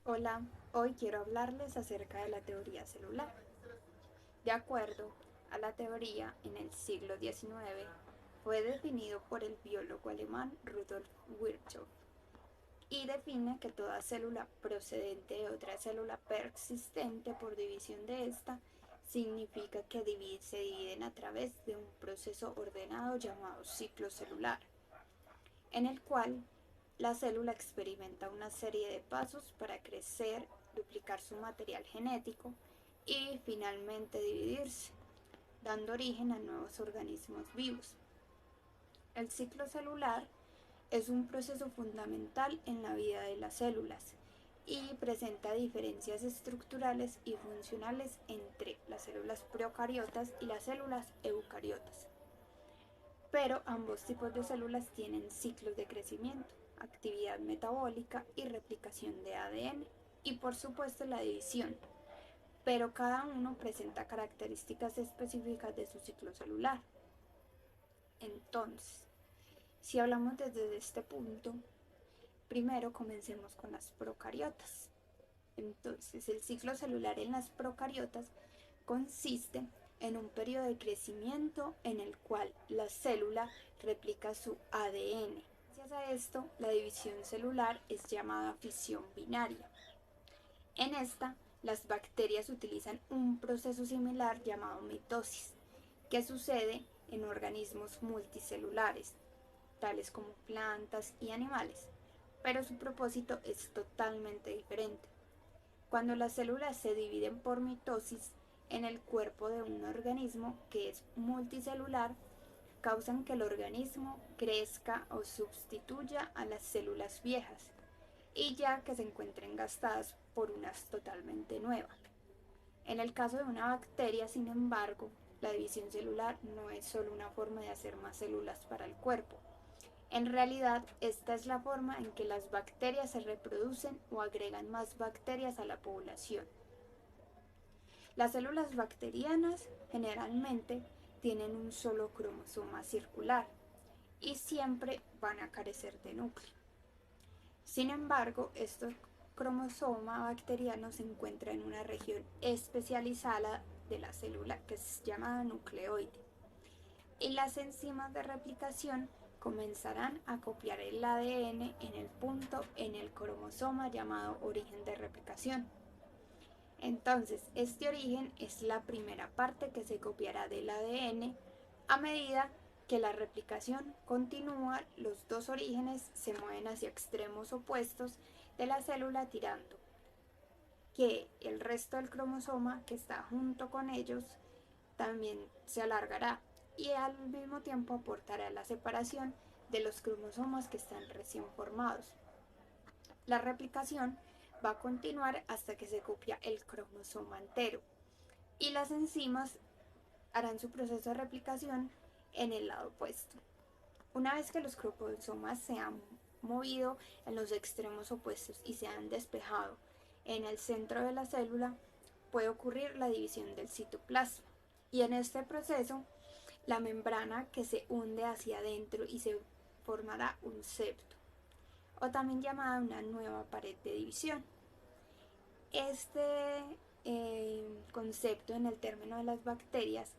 Hola, hoy quiero hablarles acerca de la teoría celular. De acuerdo a la teoría, en el siglo XIX fue definido por el biólogo alemán Rudolf Virchow y define que toda célula procedente de otra célula persistente por división de esta significa que se dividen a través de un proceso ordenado llamado ciclo celular, en el cual la célula experimenta una serie de pasos para crecer, duplicar su material genético y finalmente dividirse, dando origen a nuevos organismos vivos. El ciclo celular es un proceso fundamental en la vida de las células y presenta diferencias estructurales y funcionales entre las células procariotas y las células eucariotas. Pero ambos tipos de células tienen ciclos de crecimiento, actividad metabólica y replicación de ADN, y por supuesto la división, pero cada uno presenta características específicas de su ciclo celular. Entonces, si hablamos desde este punto, primero comencemos con las procariotas. Entonces, el ciclo celular en las procariotas consiste en un periodo de crecimiento en el cual la célula replica su ADN. Gracias a esto, la división celular es llamada fisión binaria. En esta, las bacterias utilizan un proceso similar llamado mitosis, que sucede en organismos multicelulares, tales como plantas y animales, pero su propósito es totalmente diferente. Cuando las células se dividen por mitosis en el cuerpo de un organismo que es multicelular, causan que el organismo crezca o sustituya a las células viejas y ya que se encuentren gastadas por unas totalmente nuevas. En el caso de una bacteria, sin embargo, la división celular no es solo una forma de hacer más células para el cuerpo. En realidad, esta es la forma en que las bacterias se reproducen o agregan más bacterias a la población. Las células bacterianas generalmente tienen un solo cromosoma circular y siempre van a carecer de núcleo. Sin embargo, este cromosoma bacteriano se encuentra en una región especializada de la célula que es llamada nucleoide, y las enzimas de replicación comenzarán a copiar el ADN en el punto en el cromosoma llamado origen de replicación. Entonces, este origen es la primera parte que se copiará del ADN. A medida que la replicación continúa, los dos orígenes se mueven hacia extremos opuestos de la célula, tirando que el resto del cromosoma que está junto con ellos también se alargará y al mismo tiempo aportará la separación de los cromosomas que están recién formados. La replicación va a continuar hasta que se copia el cromosoma entero y las enzimas harán su proceso de replicación en el lado opuesto. Una vez que los cromosomas se han movido en los extremos opuestos y se han despejado en el centro de la célula, puede ocurrir la división del citoplasma. Y en este proceso, la membrana que se hunde hacia adentro y se formará un septo, o también llamada una nueva pared de división. Este concepto en el término de las bacterias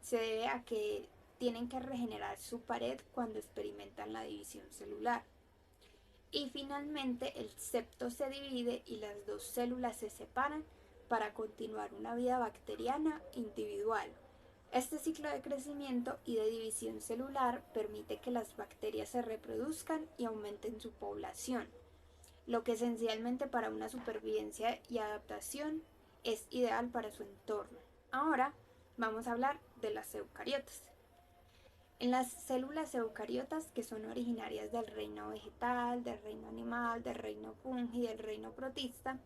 se debe a que tienen que regenerar su pared cuando experimentan la división celular. Y finalmente el septo se divide y las dos células se separan para continuar una vida bacteriana individual. Este ciclo de crecimiento y de división celular permite que las bacterias se reproduzcan y aumenten su población, lo que esencialmente para una supervivencia y adaptación es ideal para su entorno. Ahora vamos a hablar de las eucariotas. En las células eucariotas, que son originarias del reino vegetal, del reino animal, del reino fungi y del reino protista,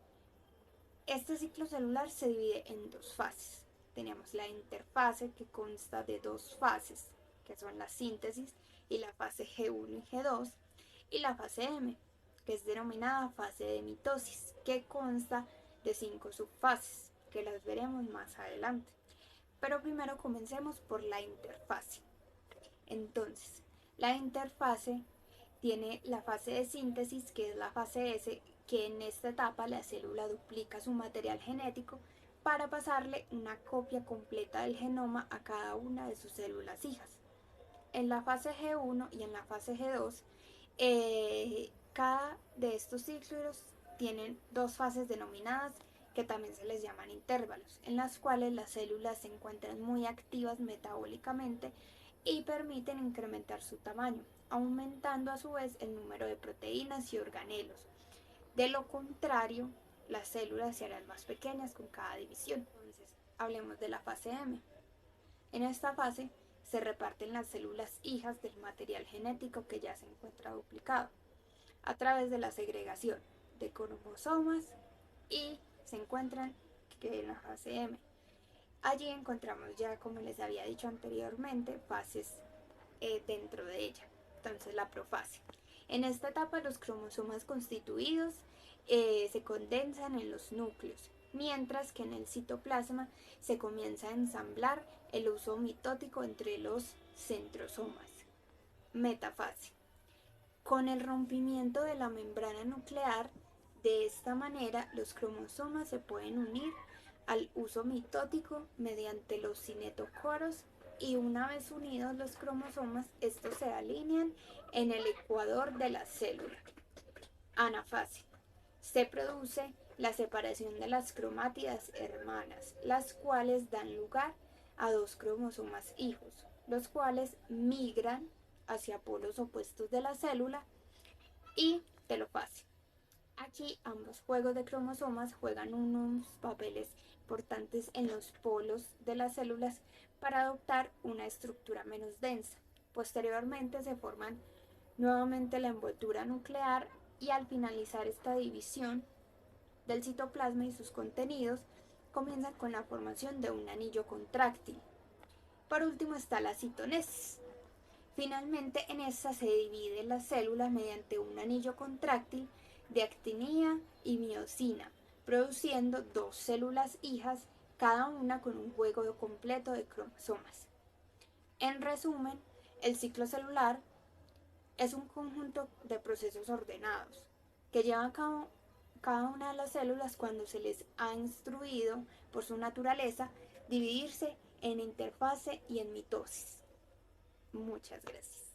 este ciclo celular se divide en dos fases. Tenemos la interfase, que consta de dos fases, que son la síntesis y la fase G1 y G2, y la fase M, que es denominada fase de mitosis, que consta de 5 subfases, que las veremos más adelante. Pero primero comencemos por la interfase. Entonces, la interfase tiene la fase de síntesis, que es la fase S, que en esta etapa la célula duplica su material genético para pasarle una copia completa del genoma a cada una de sus células hijas. En la fase G1 y en la fase G2, cada de estos ciclos tienen dos fases denominadas que también se les llaman intervalos, en las cuales las células se encuentran muy activas metabólicamente y permiten incrementar su tamaño, aumentando a su vez el número de proteínas y organelos. De lo contrario, las células se harán más pequeñas con cada división. Entonces, hablemos de la fase M. En esta fase se reparten las células hijas del material genético que ya se encuentra duplicado a través de la segregación de cromosomas y se encuentran en la fase M. Allí encontramos ya, como les había dicho anteriormente, fases dentro de ella. Entonces, la profase. En esta etapa los cromosomas constituidos se condensan en los núcleos, mientras que en el citoplasma se comienza a ensamblar el uso mitótico entre los centrosomas. Metafase. Con el rompimiento de la membrana nuclear, de esta manera los cromosomas se pueden unir al uso mitótico mediante los cinetocoros y una vez unidos los cromosomas, estos se alinean en el ecuador de la célula. Anafase. Se produce la separación de las cromátidas hermanas, las cuales dan lugar a dos cromosomas hijos, los cuales migran hacia polos opuestos de la célula. Y telofase. Aquí ambos juegos de cromosomas juegan unos papeles importantes en los polos de las células para adoptar una estructura menos densa. Posteriormente se forman nuevamente la envoltura nuclear y al finalizar esta división del citoplasma y sus contenidos comienzan con la formación de un anillo contráctil. Por último está la citonesis. Finalmente, en esta se divide la célula mediante un anillo contráctil de actinina y miosina, produciendo dos células hijas, cada una con un juego completo de cromosomas. En resumen, el ciclo celular es un conjunto de procesos ordenados que llevan a cabo cada una de las células cuando se les ha instruido por su naturaleza dividirse en interfase y en mitosis. Muchas gracias.